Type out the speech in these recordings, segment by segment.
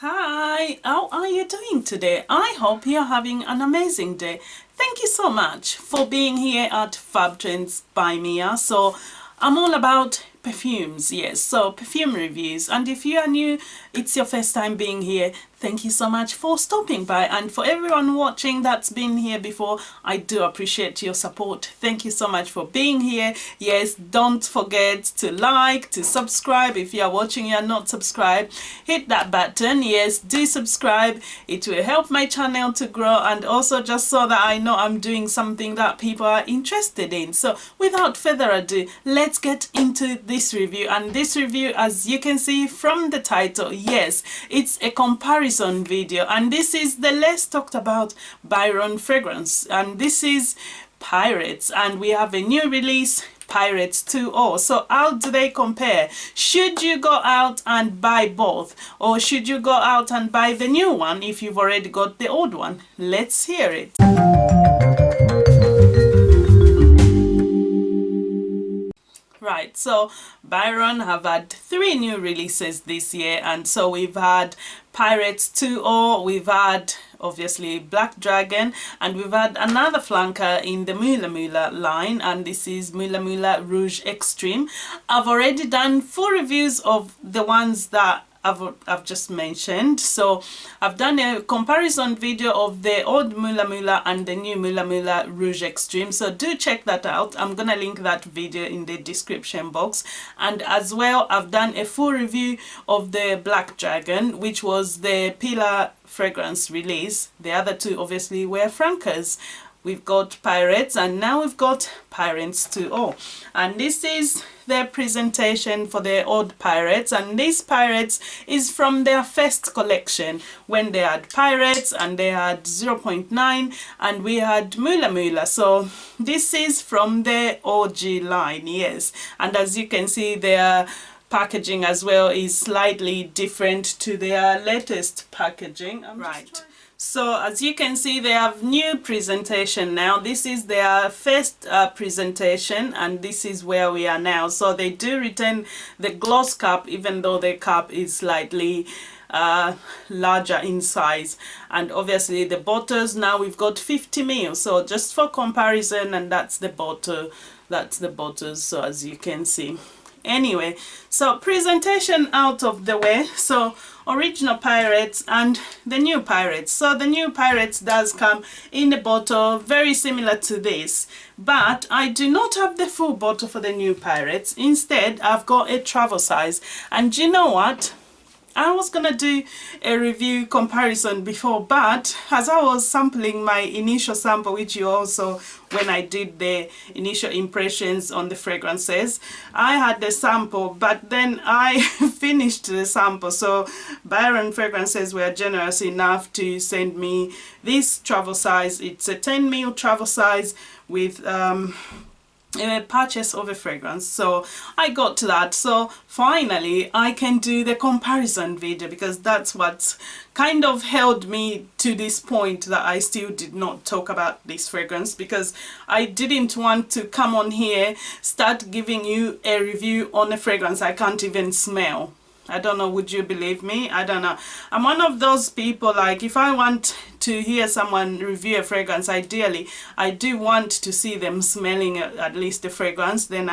Hi, how are you doing today? I hope you're having an amazing day. Thank you so much for being here at Fab Trends by Miya. So I'm all about perfumes, yes, so perfume reviews, and if you are new, it's your first time being here, thank you so much for stopping by. And for everyone watching that's been here before, I do appreciate your support. Thank you so much for being here. Yes, don't forget to like, to subscribe. If you are watching and not subscribed, hit that button. Yes, do subscribe. It will help my channel to grow, and also just so that I know I'm doing something that people are interested in. So without further ado, let's get into this review. And this review, as you can see from the title, yes, it's a comparison video, and this is the less talked about Byron fragrance, and this is Pirates, and we have a new release, Pirates 2.0. So how do they compare? Should you go out and buy both, or should you go out and buy the new one if you've already got the old one? Let's hear it. Right, so Byron have had 3 new releases this year, and so we've had Pirates 2.0, we've had obviously Black Dragon, and we've had another flanker in the Mula line, and this is Mula Rouge Extreme. I've already done full reviews of the ones that I've just mentioned. So I've done a comparison video of the old Mula and the new Mula Rouge Extreme, so do check that out. I'm gonna link that video in the description box. And as well, I've done a full review of the Black Dragon, which was the Pillar fragrance release. The other 2 obviously were flankers. We've got Pirates, and now we've got Pirates 2.0, and this is their presentation for the old Pirates, and this Pirates is from their first collection when they had Pirates and they had 0.9 and we had Mula. So this is from the OG line, yes, and as you can see, their packaging as well is slightly different to their latest packaging. Right. So as you can see, they have new presentation now. This is their first presentation, and this is where we are now. So they do retain the gloss cap, even though the cap is slightly larger in size. And obviously the bottles, now we've got 50 ml. So just for comparison, and that's the bottle, that's the bottles. So as you can see. Anyway, so presentation out of the way. So original Pirates and the new Pirates. So the new Pirates does come in a bottle very similar to this, but I do not have the full bottle for the new Pirates. Instead, I've got a travel size. And you know what? I was gonna do a review comparison before, but as I was sampling my initial sample, which you also, when I did the initial impressions on the fragrances, I had the sample, but then I finished the sample. So Byron Fragrances were generous enough to send me this travel size. It's a 10 ml travel size with a purchase of a fragrance, so I got to that. So finally I can do the comparison video, because that's what kind of held me to this point, that I still did not talk about this fragrance, because I didn't want to come on here start giving you a review on a fragrance I can't even smell. I don't know, would you believe me? I don't know. I'm one of those people, like, if I want to hear someone review a fragrance, ideally I do want to see them smelling at least the fragrance. Then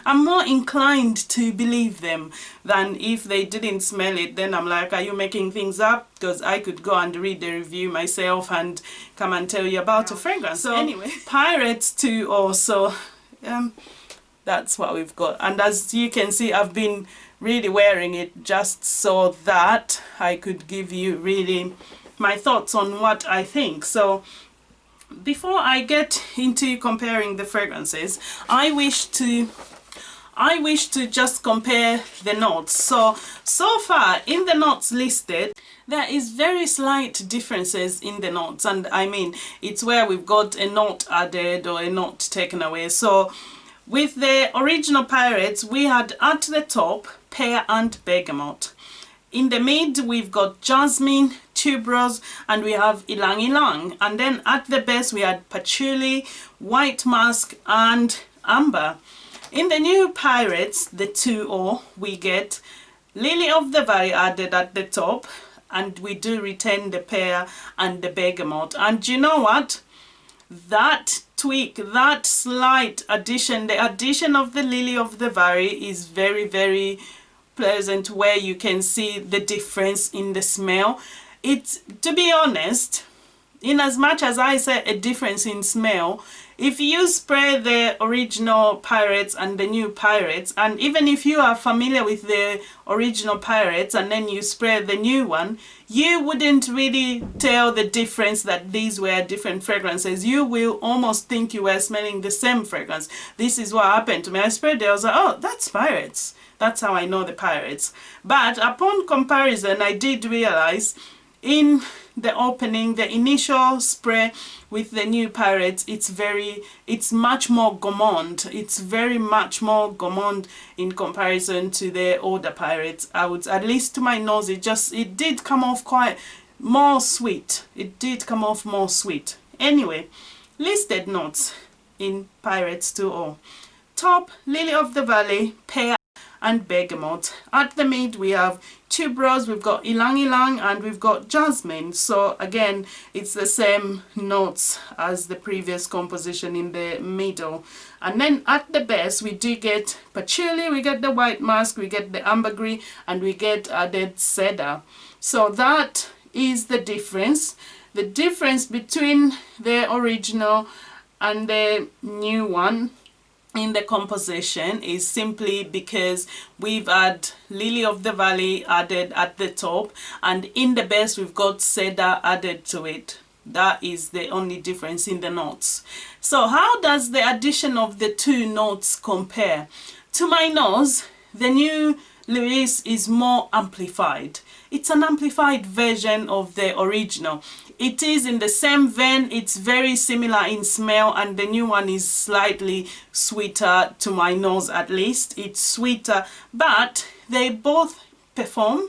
I'm more inclined to believe them than if they didn't smell it. Then I'm like, are you making things up? Because I could go and read the review myself and come and tell you about a fragrance. So anyway, Pirates 2 also, that's what we've got. And as you can see, I've been really wearing it just so that I could give you really my thoughts on what I think. So before I get into comparing the fragrances, I wish to just compare the notes. So far in the notes listed, there is very slight differences in the notes, and I mean, it's where we've got a note added or a note taken away. So with the original Pirates, we had at the top pear and bergamot. In the mid, we've got jasmine, tuberose, and we have ylang ylang. And then at the base, we had patchouli, white musk, and amber. In the new Pirates, the 2.0, we get lily of the valley added at the top, and we do retain the pear and the bergamot. And you know what? That tweak, that slight addition, the addition of the Lily of the Valley is very, very pleasant, where you can see the difference in the smell. It's, to be honest, in as much as I say a difference in smell, if you spray the original Pirates and the new Pirates, and even if you are familiar with the original Pirates and then you spray the new one, you wouldn't really tell the difference that these were different fragrances. You will almost think you were smelling the same fragrance. This is what happened to me. I sprayed it, I was like, oh, that's Pirates. That's how I know the Pirates. But upon comparison, I did realize in the opening, the initial spray with the new Pirates, it's much more gourmand. It's very much more gourmand in comparison to the older Pirates. I would, at least to my nose, it did come off quite more sweet. It did come off more sweet. Anyway, listed notes in Pirates 2.0. Top, Lily of the Valley, pear and bergamot. At the mid we have tuberose, we've got ylang ylang, and we've got jasmine. So again, it's the same notes as the previous composition in the middle. And then at the base we do get patchouli, we get the white musk, we get the ambergris, and we get added cedar. So that is the difference. The difference between the original and the new one in the composition is simply because we've had Lily of the Valley added at the top, and in the base we've got cedar added to it. That is the only difference in the notes. So how does the addition of the two notes compare? To my nose, the new Louis is more amplified. It's an amplified version of the original. It is in the same vein, it's very similar in smell, and the new one is slightly sweeter, to my nose at least. It's sweeter, but they both perform,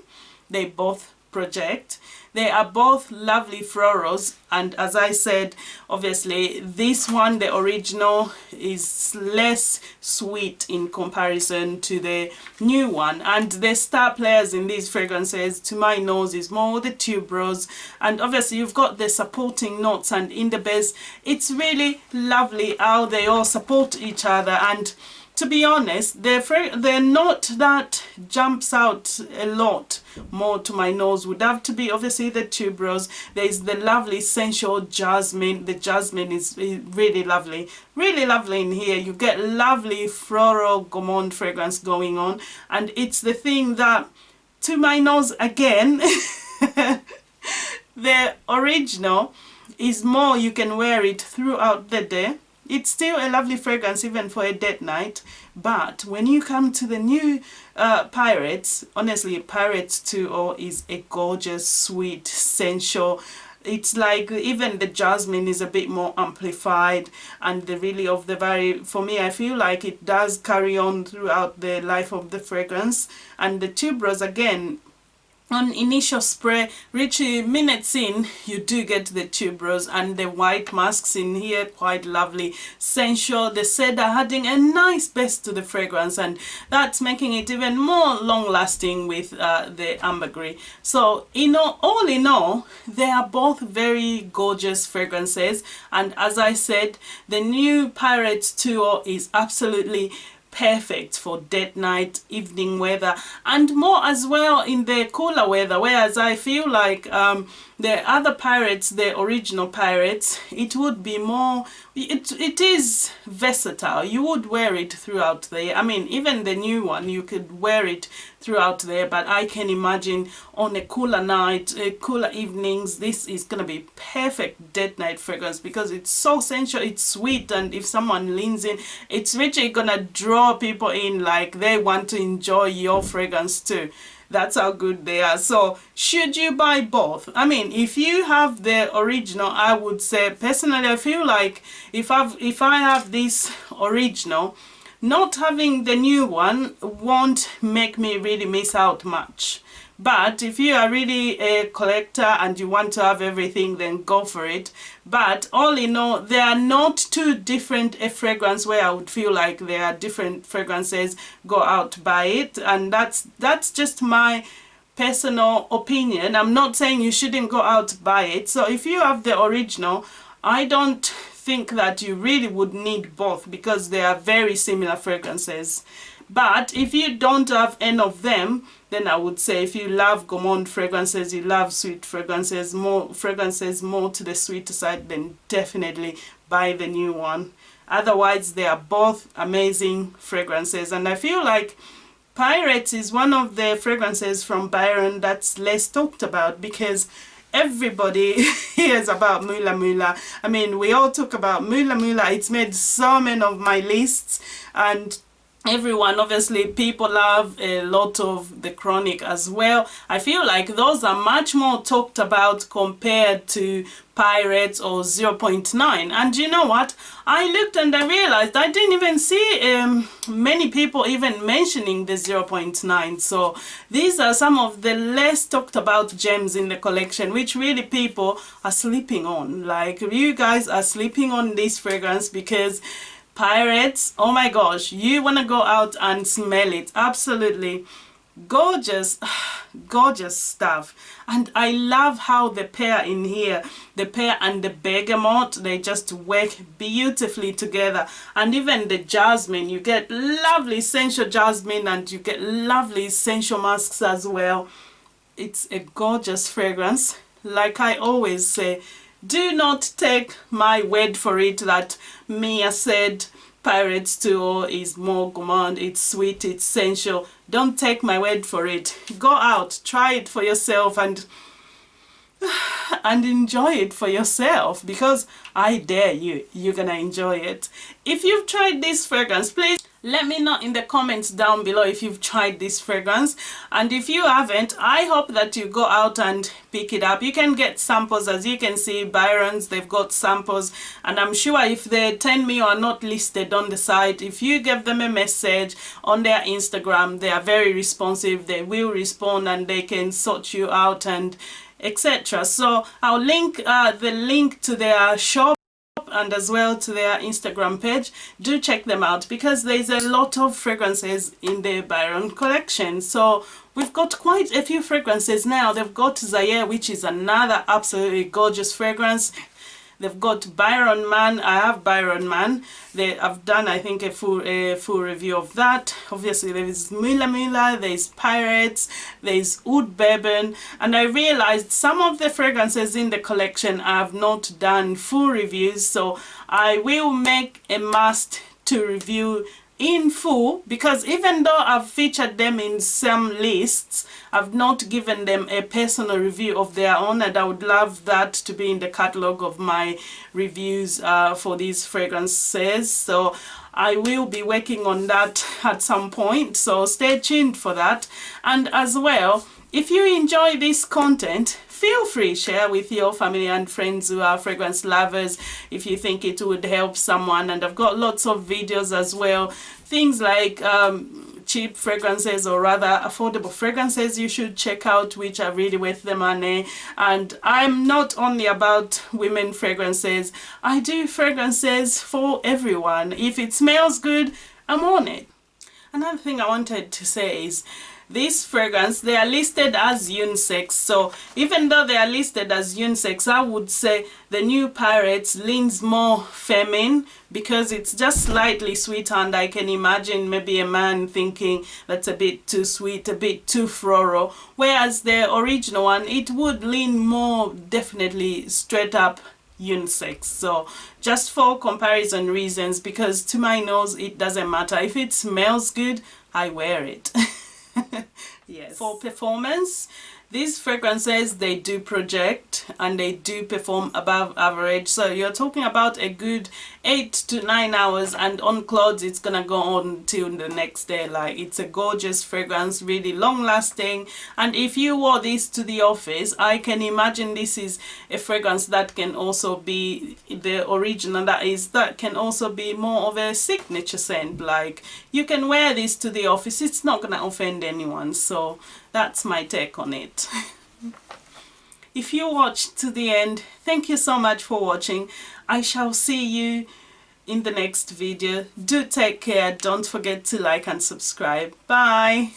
they both project. They are both lovely florals, and as I said, obviously this one, the original, is less sweet in comparison to the new one. And the star players in these fragrances, to my nose, is more the tuberose, and obviously you've got the supporting notes, and in the base it's really lovely how they all support each other. And to be honest, the note that jumps out a lot more to my nose would have to be obviously the tuberose. There is the lovely sensual jasmine. The jasmine is really lovely in here. You get lovely floral gourmand fragrance going on, and it's the thing that, to my nose again, the original is more, you can wear it throughout the day. It's still a lovely fragrance even for a date night, but when you come to the new Pirates, honestly, Pirates 2.0 is a gorgeous, sweet, sensual. It's like even the jasmine is a bit more amplified, and the Lily of the Valley, for me, I feel like it does carry on throughout the life of the fragrance. And the tuberose, again, on initial spray, reach minutes in, you do get the tuberose, and the white masks in here, quite lovely, sensual. The cedar adding a nice base to the fragrance, and that's making it even more long lasting with the ambergris. So, all in all, they are both very gorgeous fragrances. And as I said, the new Pirates 2.0 is absolutely perfect for date night, evening weather, and more as well in the cooler weather. Whereas I feel like the other Pirates, the original Pirates, it would be more, it is versatile. You would wear it throughout the year. I mean, even the new one, you could wear it throughout there, but I can imagine on a cooler night, cooler evenings, this is gonna be perfect date night fragrance, because it's so sensual, it's sweet, and if someone leans in, it's really gonna draw people in, like they want to enjoy your fragrance too. That's how good they are. So should you buy both? I mean, if you have the original, I would say personally, I feel like if I have this original, not having the new one won't make me really miss out much. But if you are really a collector and you want to have everything, then go for it. But all in all, they are not too different a fragrance where I would feel like they are different fragrances, go out, buy it. And that's just my personal opinion. I'm not saying you shouldn't go out to buy it. So if you have the original, I don't think that you really would need both because they are very similar fragrances. But if you don't have any of them, then I would say if you love gourmand fragrances, you love sweet fragrances more to the sweeter side, then definitely buy the new one. Otherwise, they are both amazing fragrances. And I feel like Pirates is one of the fragrances from Byron that's less talked about because everybody hears about Mula Mula. I mean, we all talk about Mula Mula. It's made so many of my lists, and everyone, obviously, people love a lot of the Chronic as well. I feel like those are much more talked about compared to Pirates or 0.9. And you know what? I looked and I realized I didn't even see many people even mentioning the 0.9. So these are some of the less talked about gems in the collection, which really people are sleeping on. Like, you guys are sleeping on this fragrance because Pirates, oh my gosh, you want to go out and smell it. Absolutely gorgeous, gorgeous stuff. And I love how the pear in here, the pear and the bergamot, they just work beautifully together. And even the jasmine, you get lovely essential jasmine and you get lovely essential musks as well. It's a gorgeous fragrance. Like I always say, do not take my word for it that Mia said Pirates 2 is more gourmand, it's sweet, it's sensual. Don't take my word for it. Go out, try it for yourself and enjoy it for yourself, because I dare you, you're gonna enjoy it. If you've tried this fragrance, please let me know in the comments down below if you've tried this fragrance. And if you haven't, I hope that you go out and pick it up. You can get samples. As you can see, Byron's, they've got samples, and I'm sure if the 10 mil are not listed on the site, if you give them a message on their Instagram, they are very responsive. They will respond and they can sort you out and etc. So I'll link the link to their shop and as well to their Instagram page. Do check them out because there's a lot of fragrances in the Byron collection. So we've got quite a few fragrances now. They've got ZAIRE, which is another absolutely gorgeous fragrance. They've got Byron Man. I have Byron Man. I've done, I think, a full review of that. Obviously, there is Mula Mula, there's Pirates, there's Oud Bourbon, and I realized some of the fragrances in the collection I have not done full reviews, so I will make a must to review in full, because even though I've featured them in some lists, I've not given them a personal review of their own, and I would love that to be in the catalog of my reviews for these fragrances. So I will be working on that at some point, so stay tuned for that. And as well, if you enjoy this content, feel free share with your family and friends who are fragrance lovers if you think it would help someone. And I've got lots of videos as well, things like cheap fragrances, or rather affordable fragrances you should check out, which are really worth the money. And I'm not only about women fragrances, I do fragrances for everyone. If it smells good, I'm on it. Another thing I wanted to say is, this fragrance, they are listed as unisex, so even though they are listed as unisex, I would say the new Pirates leans more feminine because it's just slightly sweeter, and I can imagine maybe a man thinking that's a bit too sweet, a bit too floral, whereas the original one, it would lean more definitely straight up unisex. So just for comparison reasons, because to my nose it doesn't matter, if it smells good, I wear it. Yes. For performance, these fragrances, they do project and they do perform above average. So you're talking about a good 8 to 9 hours, and on clothes it's gonna go on till the next day. Like, it's a gorgeous fragrance, really long lasting. And if you wore this to the office, I can imagine this is a fragrance that can also be the original, that can also be more of a signature scent. Like, you can wear this to the office, it's not gonna offend anyone. So that's my take on it. If you watched to the end, thank you so much for watching. I shall see you in the next video. Do take care. Don't forget to like and subscribe. Bye.